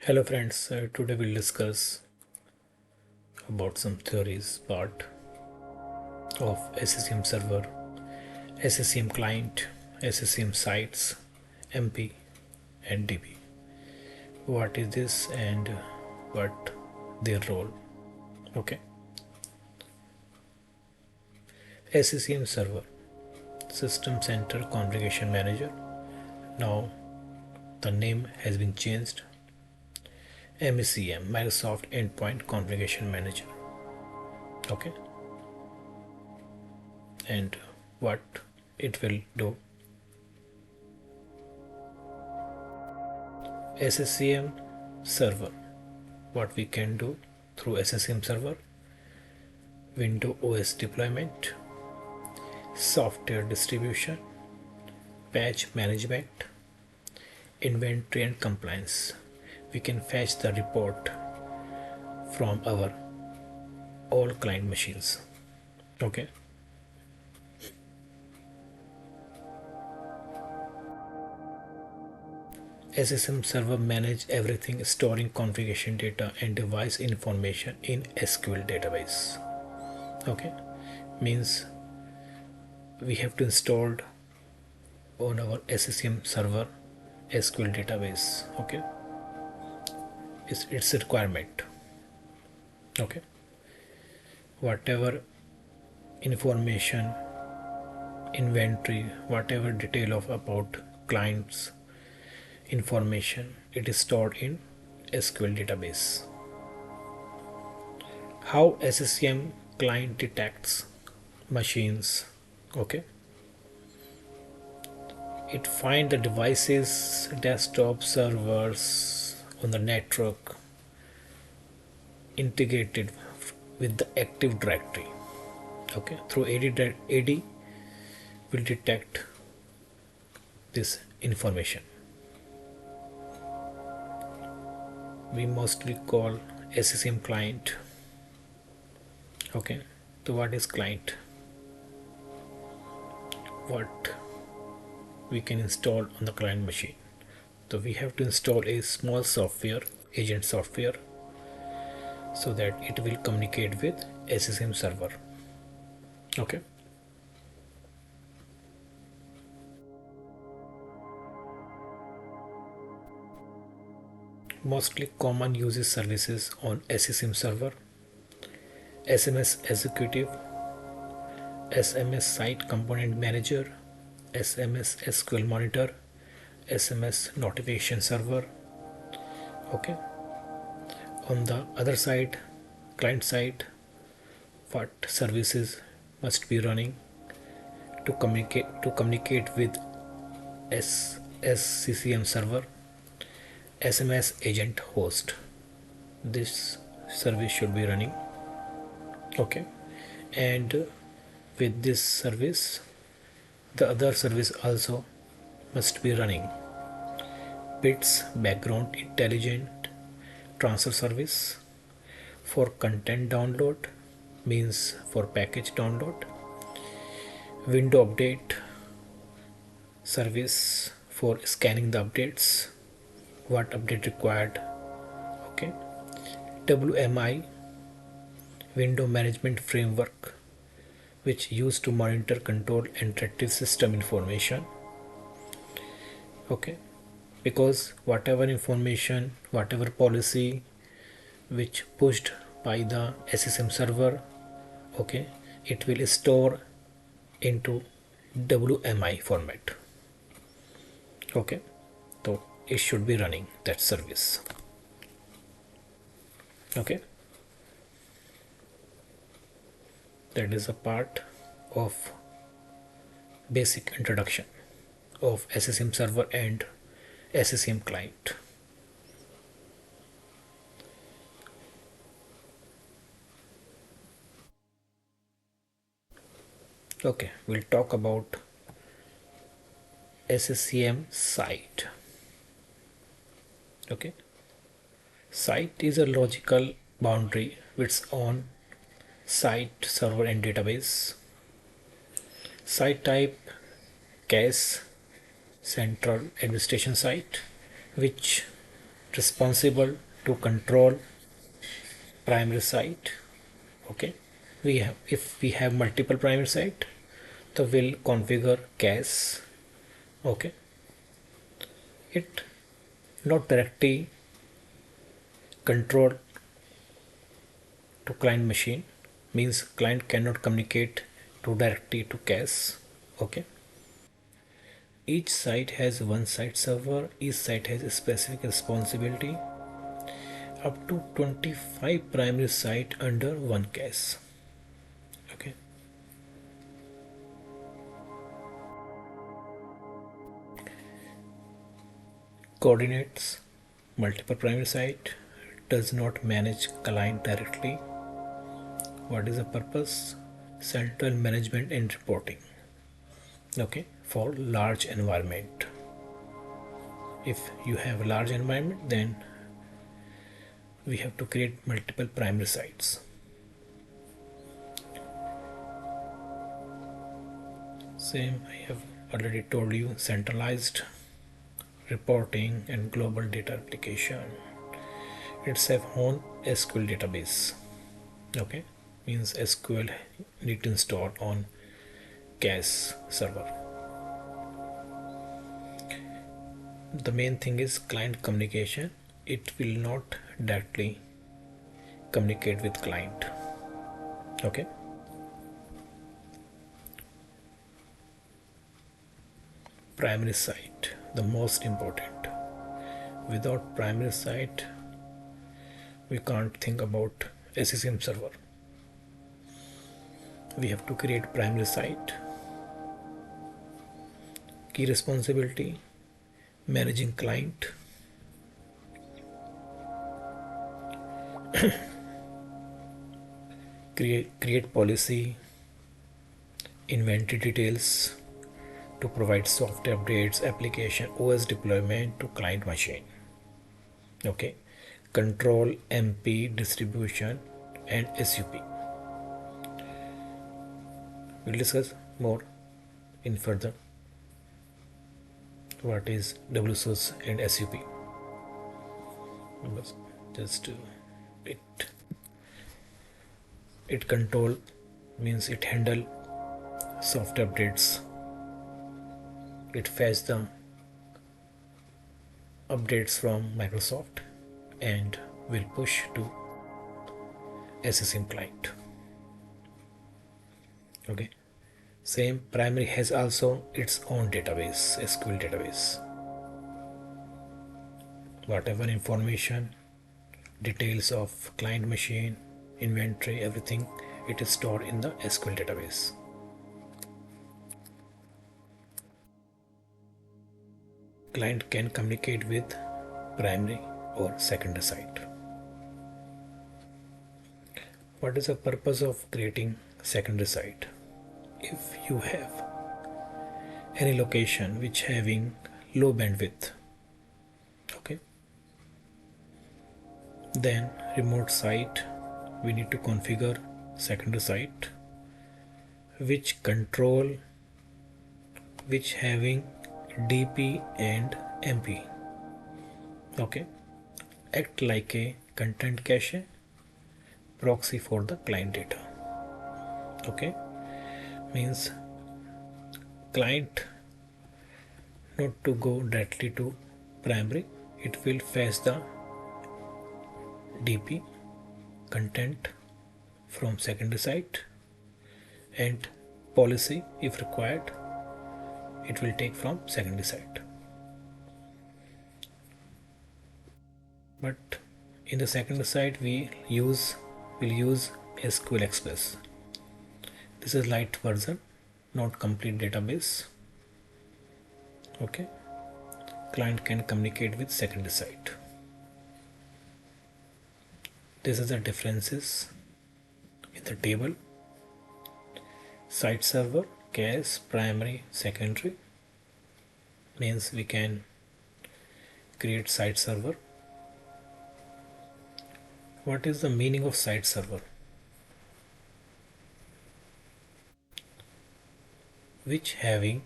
Hello friends, today we'll discuss about some theories part of SCCM server, SCCM client, SCCM sites, MP and DB. What is this and what their role? Okay. SCCM server, System Center Configuration Manager. Now the name has been changed. MECM, Microsoft Endpoint Configuration Manager. Okay. And what it will do. SCCM server. What we can do through SCCM server: Windows OS deployment, software distribution, patch management, inventory and compliance. We can fetch the report from our all client machines. Okay. SCCM server manage everything, storing configuration data and device information in SQL database. Okay, means we have to install on our SCCM server SQL database. Okay, it's a requirement. Okay, whatever information, inventory, whatever detail of about clients information, it is stored in SQL database. How SCCM client detects machines? Okay, it finds the devices, desktop servers on the network integrated with the Active Directory. Okay, through AD will detect this information. We mostly call SCCM client. Okay, so what is client? What we can install on the client machine? So we have to install a small software, agent software, so that it will communicate with SCCM server. Okay. Mostly common uses services on SCCM server: SMS executive, SMS site component manager, SMS SQL monitor, SMS notification server. Okay. On the other side, client side, what services must be running to communicate with SCCM server? SMS agent host. This service should be running. Okay, and with this service, the other service also must be running: bits background intelligent transfer service for content download, means for package download; window update service for scanning the updates, what update required. Okay, WMI, window management framework, which used to monitor, control interactive system information. Okay, because whatever information, whatever policy which pushed by the SCCM server, okay, it will store into WMI format. Okay, so it should be running that service. Okay, that is a part of basic introduction of SCCM server and SCCM client. Okay, we'll talk about SCCM site. Okay, site is a logical boundary with its own site, server and database. Site type: cache, central administration site, which responsible to control primary site. Okay, we have, if we have multiple primary site, so we'll configure cache. Okay, it not directly control to client machine, means client cannot communicate to directly to cache. Okay, each site has one site server, each site has a specific responsibility, up to 25 primary site under one cache. Okay, coordinates multiple primary site, does not manage client directly. What is the purpose? Central management and reporting. Okay, for large environment. If you have a large environment, then we have to create multiple primary sites. Same, I have already told you, centralized reporting and global data application. It's a own SQL database. Okay, means SQL need to install on cache server. The main thing is client communication. It will not directly communicate with client. Okay, primary site, the most important. Without primary site, we can't think about SCCM server. We have to create primary site. Key responsibility, managing client, create policy, inventory details to provide software updates, application, OS deployment to client machine. Okay, control MP distribution and SUP. We'll discuss more in further what is WSOS and SUP. Just it control means it handle software updates. It fetch the updates from Microsoft and will push to SSM client. Okay, same primary has also its own database, SQL database. Whatever information, details of client machine, inventory, everything, it is stored in the SQL database. Client can communicate with primary or secondary site. What is the purpose of creating secondary site? If you have any location which having low bandwidth, okay, then remote site we need to configure secondary site which control, which having DP and MP. Okay, act like a content cache, proxy for the client data. Okay, means client not to go directly to primary, it will fetch the DP content from secondary site and policy if required it will take from secondary site. But in the secondary site will use SQL Express. This is light version, not complete database. Okay, client can communicate with secondary site. This is the differences in the table. Site server, cache, primary, secondary, means we can create site server. What is the meaning of site server? Which having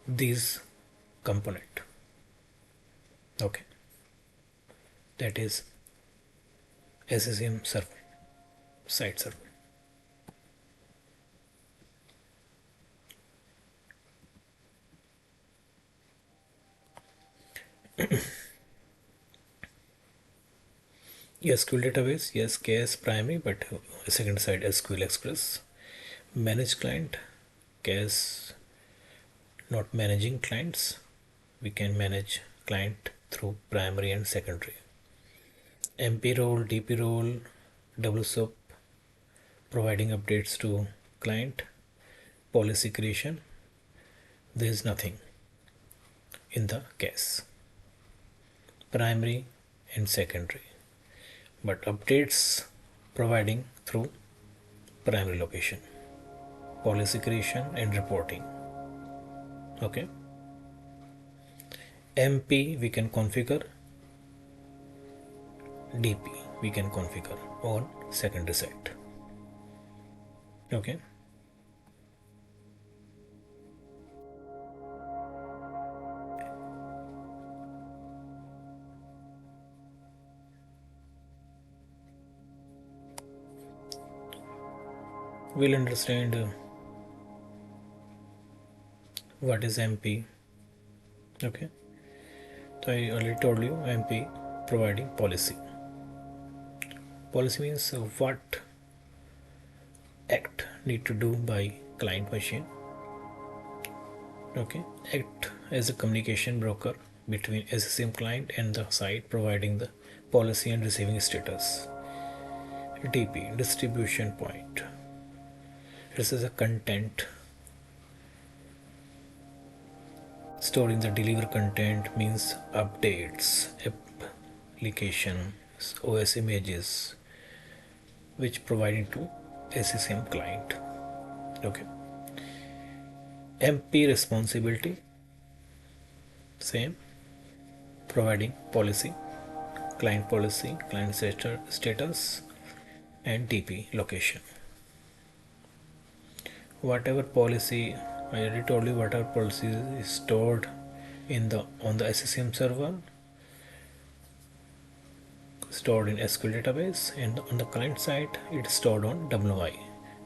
these component. Okay, that is SCCM server, site server. SQL database, yes, KS primary, but second side SQL Express. Manage client, KS not managing clients. We can manage client through primary and secondary. MP role, DP role, WSUP, providing updates to client, policy creation. There is nothing in the case. Primary and secondary. But updates providing through primary location. Policy creation and reporting. Okay. MP we can configure, DP we can configure on secondary site. Okay. We'll understand what is MP. Okay. So I already told you MP providing policy. Policy means what act need to do by client machine. Okay. Act as a communication broker between SCCM client and the site, providing the policy and receiving status. DP, distribution point. This is a content. Storing the deliver content means updates, applications, OS images, which provided to SCCM client. Okay. MP responsibility, same, providing policy, client status, and DP location. Whatever policy, I already told you, whatever policy is stored in the on the SCCM server, stored in SQL database, and on the client side it's stored on WI.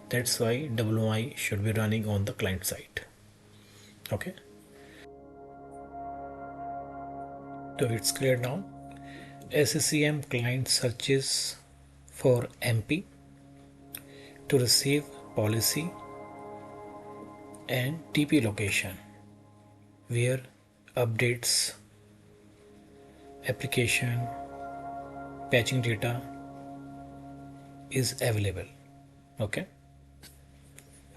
That's why WI should be running on the client side. Okay. So it's clear now. SCCM client searches for MP to receive policy and TP location where updates, application, patching data is available. Okay.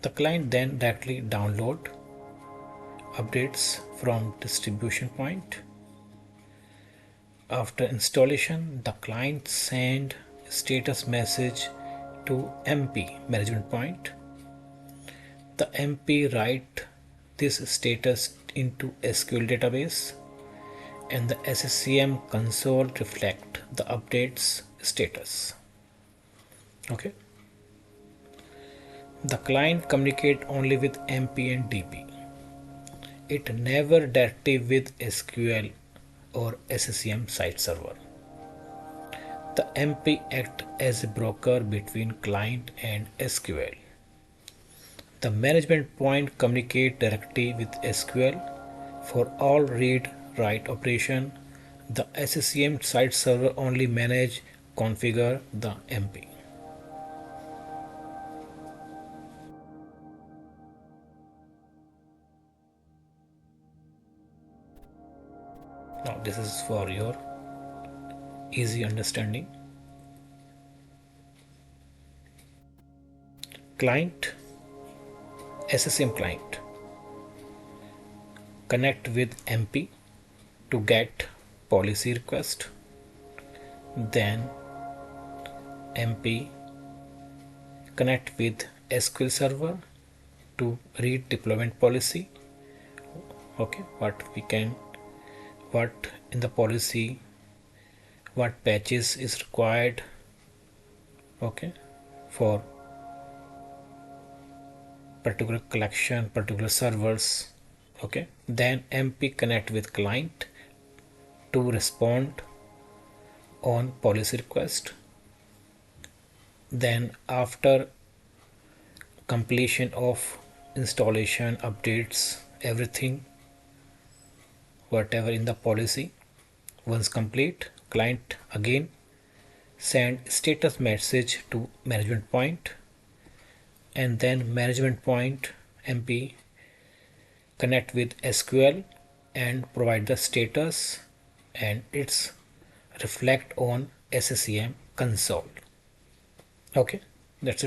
The client then directly download updates from distribution point. After installation, the client send status message to MP management point. The MP write this status into SQL database, and the SCCM console reflect the updates status. Okay. The client communicate only with MP and DP. It never directly with SQL or SCCM site server. The MP act as a broker between client and SQL. The management point communicate directly with SQL for all read-write operation. The SCCM site server only manage configure the MP. Now this is for your easy understanding. Client, SCCM client connect with MP to get policy request. Then MP connect with SQL server to read deployment policy. Okay, what in the policy, what patches is required, okay, for particular collection, particular servers. Okay, then MP connect with client to respond on policy request. Then after completion of installation, updates, everything whatever in the policy, once complete, client again send status message to management point, and then management point MP connect with SQL and provide the status, and it's reflect on SCCM console. Okay, that's it.